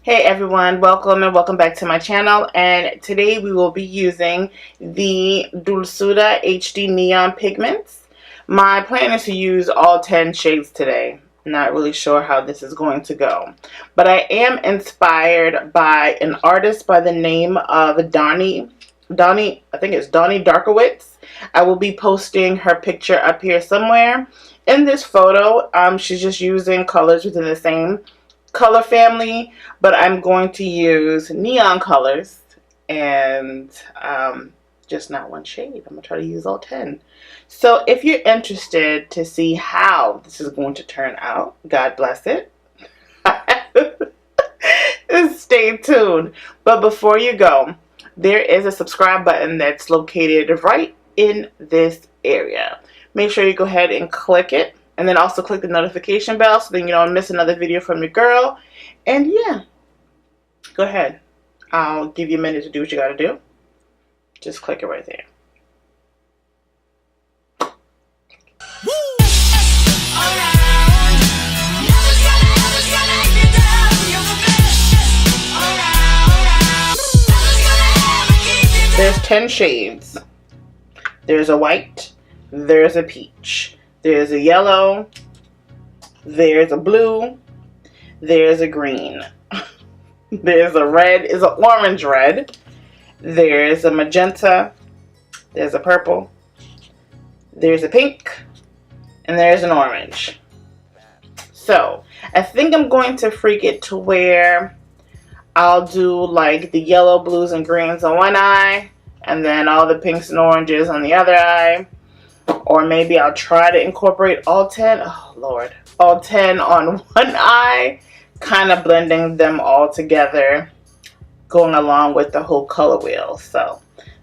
Hey everyone, welcome and welcome back to my channel, and today we will be using the Dulzura HD Neon Pigments. My plan is to use all 10 shades today. Not really sure how this is going to go, but I am inspired by an artist by the name of Donnie, I think it's Donnie Darkowitz. I will be posting her picture up here somewhere. In this photo, she's just using colors within the same color family, but I'm going to use neon colors and just not one shade. I'm going to try to use all 10. So if you're interested to see how this is going to turn out, God bless it, stay tuned. But before you go, there is a subscribe button that's located right in this area. Make sure you go ahead and click it. And then also click the notification bell so then you don't miss another video from your girl. And yeah, go ahead. I'll give you a minute to do what you got to do. Just click it right there. There's 10 shades. There's a white. There's a peach. There's a yellow, there's a blue, there's a green, there's a red, is an orange red, there's a magenta, there's a purple, there's a pink, and there's an orange. So, I think I'm going to freak it to where I'll do like the yellow, blues, and greens on one eye, and then all the pinks and oranges on the other eye. Or maybe I'll try to incorporate all 10, oh Lord, all 10 on one eye, kind of blending them all together, going along with the whole color wheel. So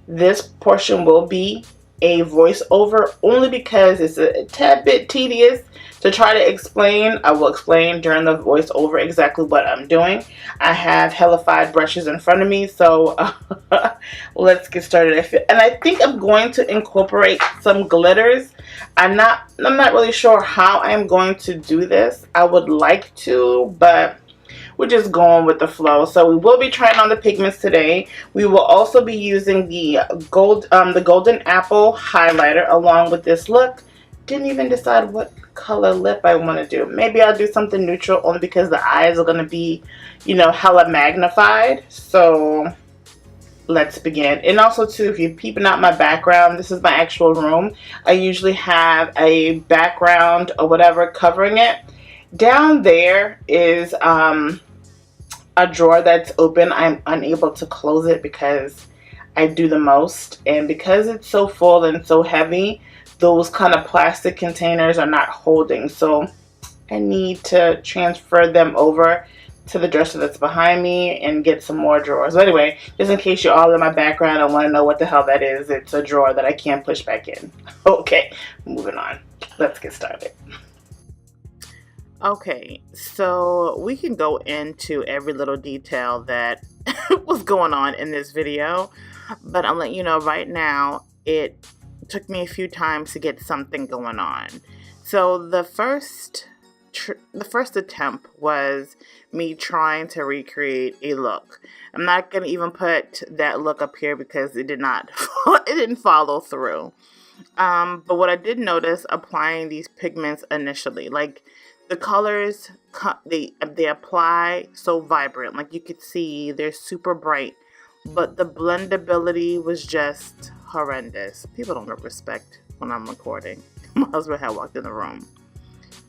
this portion will be a voiceover only because it's a tad bit tedious to try to explain. I will explain during the voiceover exactly what I'm doing. I have hellified brushes in front of me, so let's get started. And I think I'm going to incorporate some glitters. I'm not really sure how I'm going to do this. I would like to, but we're just going with the flow. So we will be trying on the pigments today. We will also be using the golden apple highlighter along with this look. Didn't even decide what color lip I want to do. Maybe I'll do something neutral only because the eyes are going to be, you know, hella magnified. So let's begin. And also too, if you're peeping out my background, this is my actual room. I usually have a background or whatever covering it. Down there is a drawer that's open. I'm unable to close it because I do the most, and because it's so full and so heavy, those kind of plastic containers are not holding, so I need to transfer them over to the dresser that's behind me and get some more drawers. So anyway, just in case you're all in my background and want to know what the hell that is, it's a drawer that I can't push back in. Okay, moving on. Let's get started. Okay, so we can go into every little detail that was going on in this video, but I'm letting you know right now, it took me a few times to get something going on. So the first attempt was me trying to recreate a look. I'm not going to even put that look up here because it didn't follow through. But what I did notice applying these pigments initially, like the colors, they apply so vibrant. Like you could see, they're super bright, but the blendability was just horrendous. People don't respect when I'm recording. My husband had walked in the room.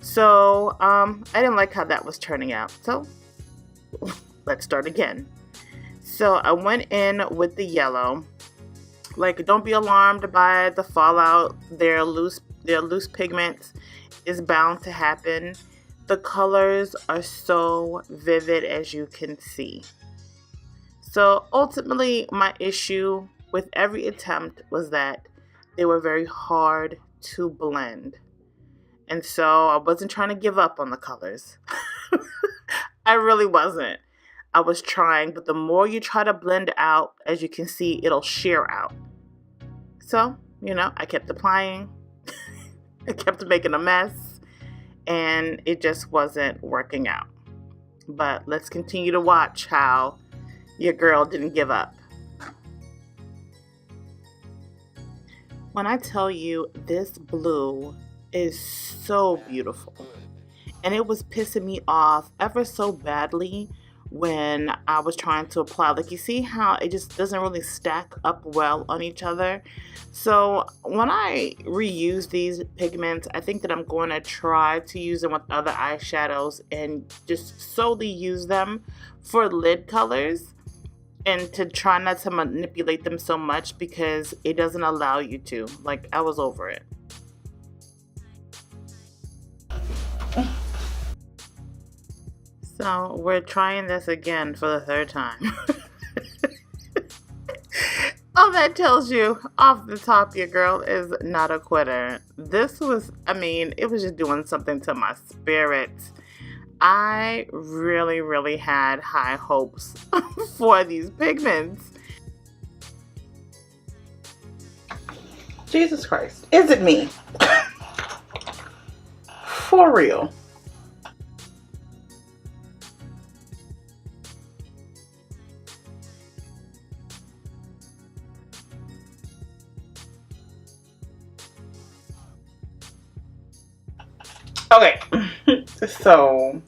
So, I didn't like how that was turning out. So, let's start again. So, I went in with the yellow. Like, don't be alarmed by the fallout. They're loose pigments. Is bound to happen. The colors are so vivid, as you can see. So ultimately, my issue with every attempt was that they were very hard to blend. And so I wasn't trying to give up on the colors. I really wasn't. I was trying, but the more you try to blend out, as you can see, it'll shear out. So, you know, I kept applying. I kept making a mess, and it just wasn't working out. But let's continue to watch how your girl didn't give up. When I tell you this blue is so beautiful, and it was pissing me off ever so badly when I was trying to apply. Like, you see how it just doesn't really stack up well on each other? So when I reuse these pigments, I think that I'm going to try to use them with other eyeshadows and just solely use them for lid colors, and to try not to manipulate them so much because it doesn't allow you to. Like, I was over it. So we're trying this again for the third time. All that tells you off the top, your girl is not a quitter. This was, it was just doing something to my spirit. I really had high hopes for these pigments. Jesus Christ. Is it me? For real. Okay, so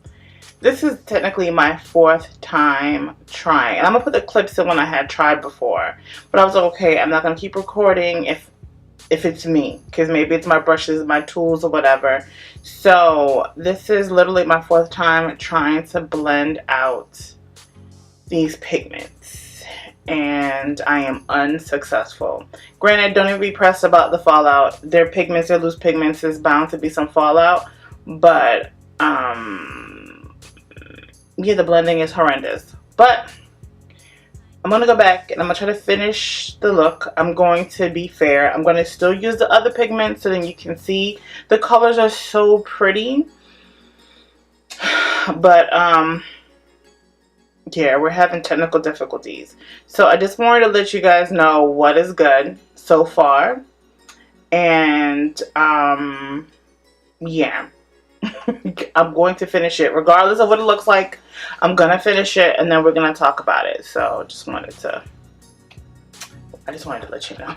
this is technically my fourth time trying. I'm gonna put the clips in when I had tried before, but I was like, okay, I'm not gonna keep recording if it's me, because maybe it's my brushes, my tools, or whatever. So this is literally my fourth time trying to blend out these pigments, and I am unsuccessful. Granted, don't even be pressed about the fallout. They're pigments, they're loose pigments. There's bound to be some fallout. But, yeah, the blending is horrendous. But I'm going to go back and I'm going to try to finish the look. I'm going to be fair. I'm going to still use the other pigments so then you can see. The colors are so pretty. But, yeah, we're having technical difficulties. So I just wanted to let you guys know what is good so far. And, yeah. I'm going to finish it regardless of what it looks like. I'm gonna finish it and then we're gonna talk about it. So I just wanted to let you know.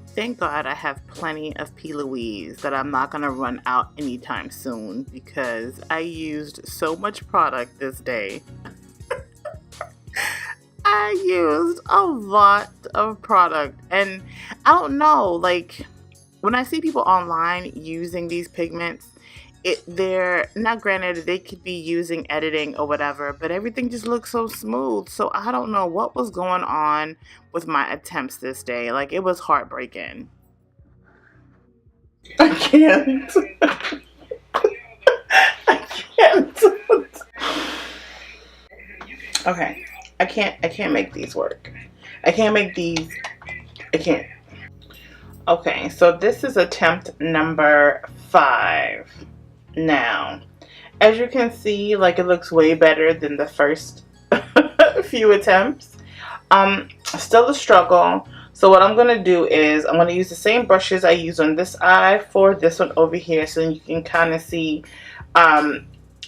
Thank God I have plenty of P. Louise that I'm not gonna run out anytime soon because I used so much product this day. I used a lot of product, and I don't know, like, when I see people online using these pigments, they're not, granted, they could be using editing or whatever, but everything just looks so smooth. So I don't know what was going on with my attempts this day. Like, it was heartbreaking. I can't. I can't. Okay. I can't make these work. I can't make these. I can't. Okay, so this is attempt number 5. Now, as you can see, like, it looks way better than the first few attempts. Still a struggle. So what I'm going to do is I'm going to use the same brushes I use on this eye for this one over here, so you can kind of see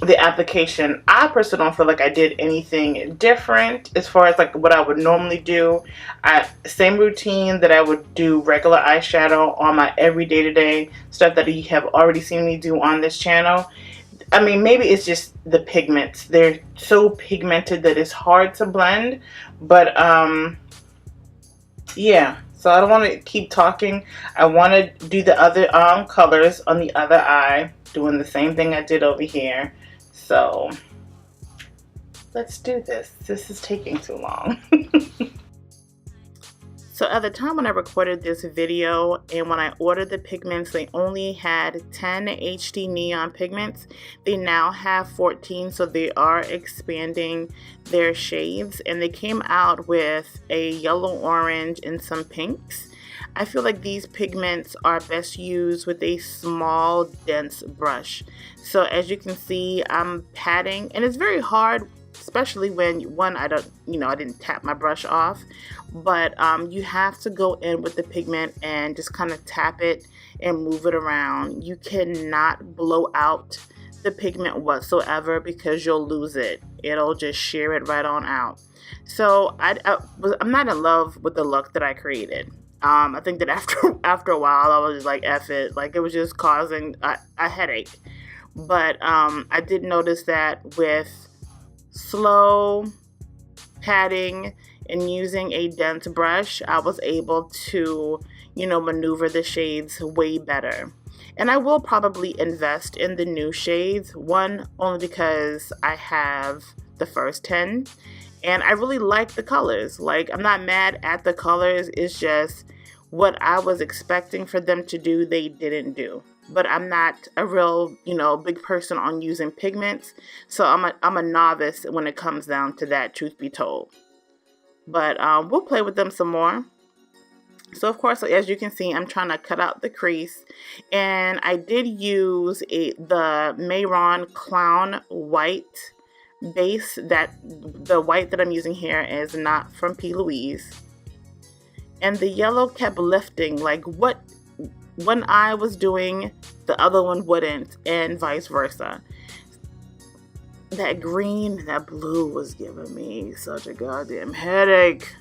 the application. I personally don't feel like I did anything different as far as like what I would normally do. Same routine that I would do regular eyeshadow on my everyday to day stuff that you have already seen me do on this channel. I mean, maybe it's just the pigments. They're so pigmented that it's hard to blend. But yeah, so I don't want to keep talking. I want to do the other colors on the other eye, doing the same thing I did over here. So let's do this. This is taking too long. So at the time when I recorded this video and when I ordered the pigments, they only had 10 HD neon pigments. They now have 14, so they are expanding their shades, and they came out with a yellow, orange, and some pinks. I feel like these pigments are best used with a small, dense brush. So as you can see, I'm patting, and it's very hard, especially when I didn't tap my brush off, but you have to go in with the pigment and just kind of tap it and move it around. You cannot blow out the pigment whatsoever because you'll lose it. It'll just shear it right on out. So I'm not in love with the look that I created. I think that after a while, I was just like, F it. Like, it was just causing a headache. But I did notice that with slow patting and using a dense brush, I was able to, maneuver the shades way better. And I will probably invest in the new shades. One, only because I have the first 10. And I really like the colors. Like, I'm not mad at the colors. It's just what I was expecting for them to do, they didn't do. But I'm not a real, big person on using pigments. So I'm a novice when it comes down to that, truth be told. But we'll play with them some more. So, of course, as you can see, I'm trying to cut out the crease. And I did use the Mayron Clown White base. The white that I'm using here is not from P. Louise. And the yellow kept lifting. Like, what one eye was doing, the other one wouldn't, and vice versa. That green, that blue was giving me such a goddamn headache.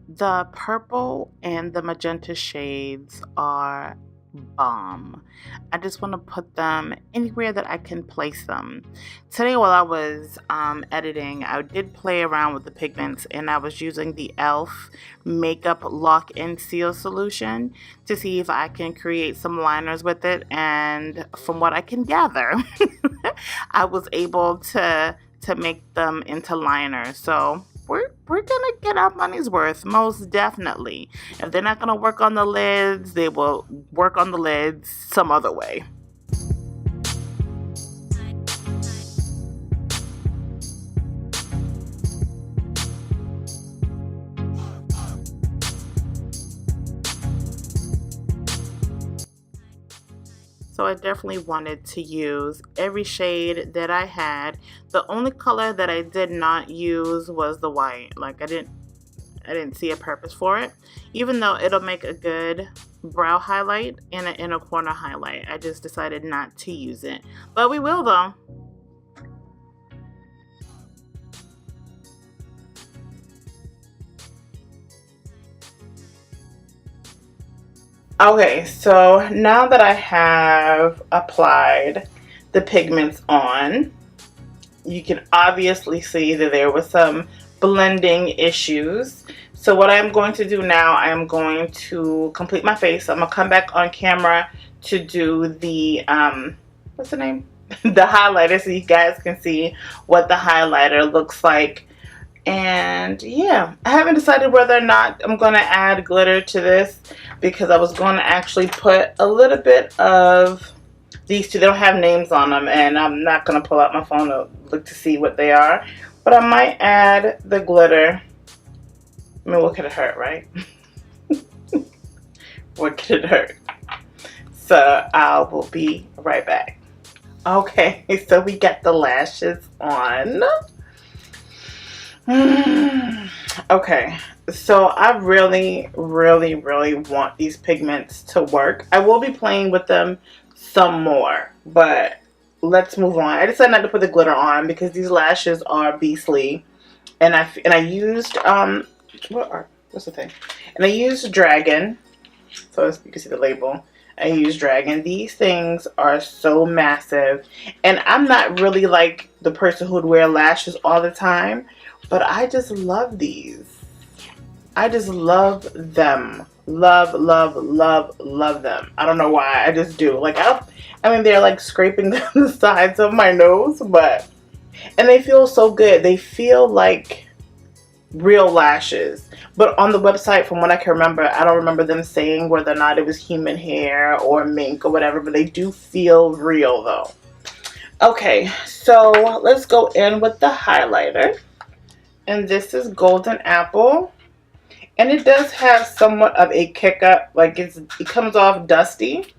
The purple and the magenta shades are bomb. I just want to put them anywhere that I can place them. Today while I was editing, I did play around with the pigments, and I was using the e.l.f. Makeup Lock and Seal solution to see if I can create some liners with it, and from what I can gather, I was able to make them into liners. So we're gonna get our money's worth, most definitely. If they're not gonna work on the lids, they will work on the lids some other way. So I definitely wanted to use every shade that I had. The only color that I did not use was the white. Like, I didn't see a purpose for it. Even though it'll make a good brow highlight and an inner corner highlight. I just decided not to use it. But we will though. Okay, so now that I have applied the pigments on, you can obviously see that there was some blending issues. So what I'm going to do now, I am going to complete my face. I'm going to come back on camera to do the, what's the name? The highlighter, so you guys can see what the highlighter looks like. And yeah, I haven't decided whether or not I'm going to add glitter to this, because I was going to actually put a little bit of these two. They don't have names on them, and I'm not going to pull out my phone to look to see what they are. But I might add the glitter. I mean, what could it hurt, right? What could it hurt? So I will be right back. Okay, so we got the lashes on. Okay, so I really want these pigments to work. I will be playing with them some more, but let's move on. I decided not to put the glitter on because these lashes are beastly, and I used what's the thing? And I used Dragon, so you can see the label. I use Dragon. These things are so massive, and I'm not really like the person who would wear lashes all the time. But I just love these. I just love them. Love them. I don't know why. I just do. Like, I mean, they're like scraping the sides of my nose, and they feel so good. They feel like real lashes. But on the website, from what I can remember, I don't remember them saying whether or not it was human hair or mink or whatever, but they do feel real though. Okay, so let's go in with the highlighter. And this is Golden Apple, and it does have somewhat of a kick up, like it comes off dusty.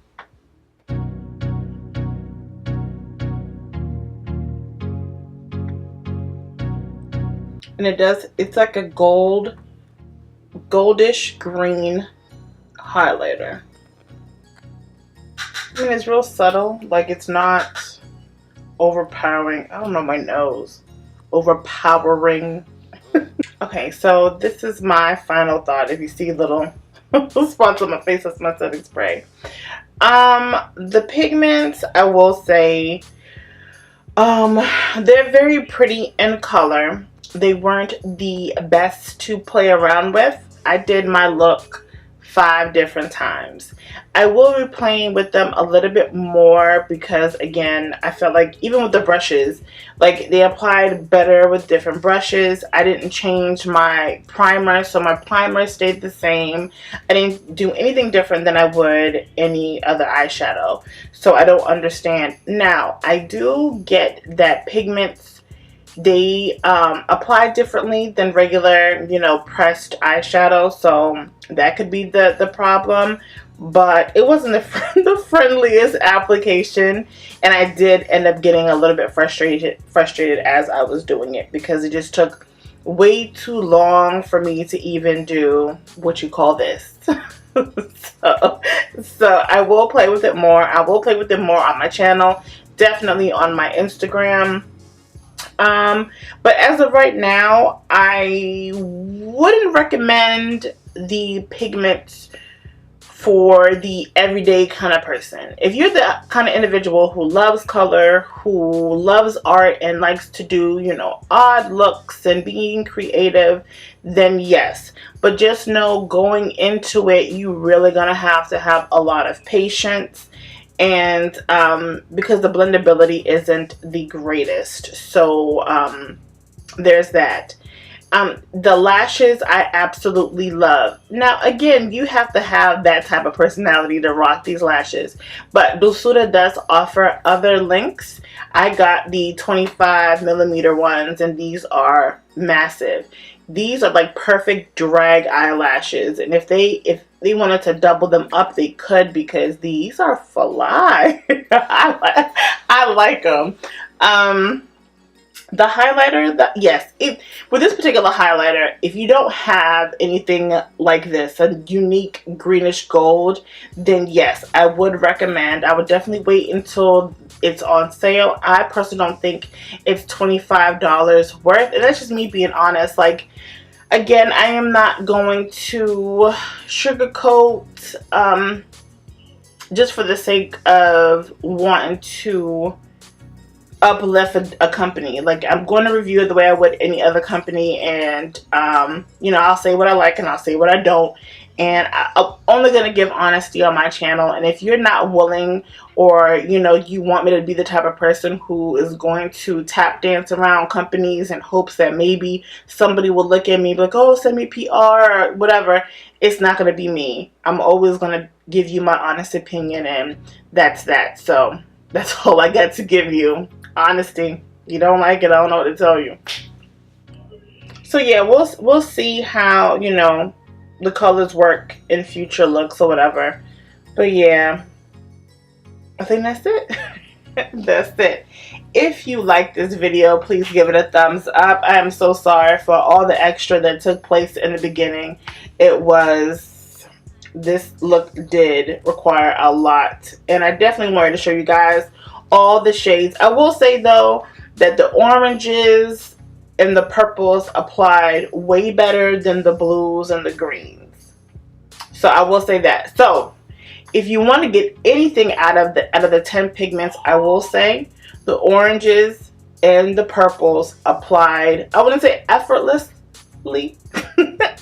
And it's like a goldish green highlighter. I mean, it's real subtle, like it's not overpowering. I don't know, my nose. Overpowering. Okay, so this is my final thought. If you see little spots on my face, that's my setting spray. The pigments, I will say, they're very pretty in color. They weren't the best to play around with. I did my look 5 different times. I will be playing with them a little bit more because, again, I felt like even with the brushes, like they applied better with different brushes. I didn't change my primer, so my primer stayed the same. I didn't do anything different than I would any other eyeshadow, so I don't understand. Now, I do get that Pigments, they apply differently than regular, you know, pressed eyeshadow, so that could be the problem. But it wasn't the friendliest application, and I did end up getting a little bit frustrated as I was doing it because it just took way too long for me to even do what you call this. So I will play with it more. I will play with it more on my channel, definitely on my Instagram. But as of right now, I wouldn't recommend the Pigments for the everyday kind of person. If you're the kind of individual who loves color, who loves art and likes to do, you know, odd looks and being creative, then yes. But just know going into it, you're really gonna have to have a lot of patience, and because the blendability isn't the greatest. So there's that. The lashes I absolutely love. Now again, you have to have that type of personality to rock these lashes, but Dulzura does offer other lengths. I got the 25mm ones, and these are massive. These are like perfect drag eyelashes, and if they wanted to double them up, they could, because these are fly. I like them. The highlighter, yes, with this particular highlighter, if you don't have anything like this, a unique greenish gold, then yes, I would recommend. I would definitely wait until it's on sale. I personally don't think it's $25 worth, and that's just me being honest. Like, again, I am not going to sugarcoat just for the sake of wanting to uplift a company. Like, I'm going to review it the way I would any other company, and you know, I'll say what I like and I'll say what I don't, and I'm only going to give honesty on my channel. And if you're not willing, or you know, you want me to be the type of person who is going to tap dance around companies in hopes that maybe somebody will look at me like, oh, send me PR or whatever, it's not going to be me. I'm always going to give you my honest opinion, and that's that. So that's all I got to give you. Honesty. You don't like it, I don't know what to tell you. So yeah, we'll see how, you know, the colors work in future looks or whatever. But yeah, I think that's it. That's it. If you like this video, please give it a thumbs up. I am so sorry for all the extra that took place in the beginning. This look did require a lot, and I definitely wanted to show you guys all the shades. I will say though that the oranges and the purples applied way better than the blues and the greens. So I will say that. So if you want to get anything out of the 10 pigments, I will say the oranges and the purples applied, I wouldn't say effortlessly,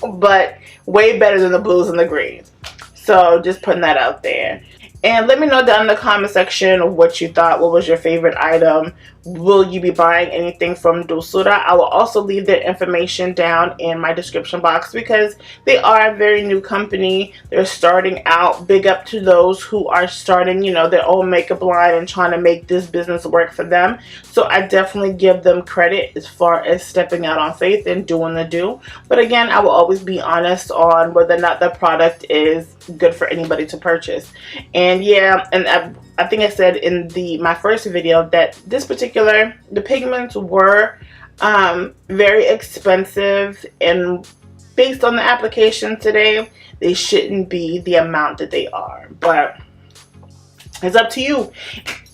but way better than the blues and the greens. So just putting that out there. And let me know down in the comment section what you thought. What was your favorite item? Will you be buying anything from Dulzura? I will also leave their information down in my description box because they are a very new company. They're starting out. Big up to those who are starting, you know, their own makeup line and trying to make this business work for them. So I definitely give them credit as far as stepping out on faith and doing the do. But again, I will always be honest on whether or not the product is good for anybody to purchase. And yeah, and I think I said in my first video that the pigments were Very expensive, and based on the application today, they shouldn't be the amount that they are, but it's up to you.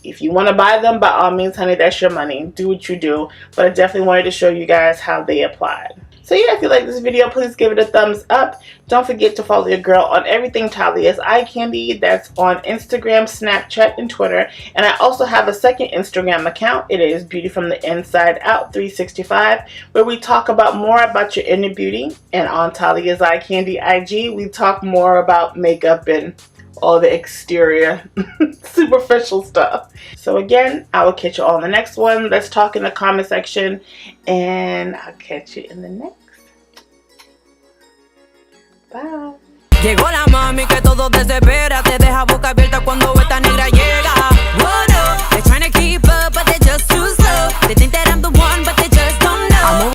If you want to buy them, by all means, honey, that's your money. Do what you do. But I definitely wanted to show you guys how they applied. So yeah, if you like this video, please give it a thumbs up. Don't forget to follow your girl on everything Talia's Eye Candy. That's on Instagram, Snapchat, and Twitter. And I also have a second Instagram account. It is Beauty from the Inside Out 365, where we talk about more about your inner beauty. And on Talia's Eye Candy IG, we talk more about makeup and all the exterior superficial stuff. So again, I will catch you all in the next one. Let's talk in the comment section, and I'll catch you in the next. Bye. Llegó la mami que todo desespera, te deja boca abierta cuando esta negra llega. Oh no, they're trying to keep up but they're just too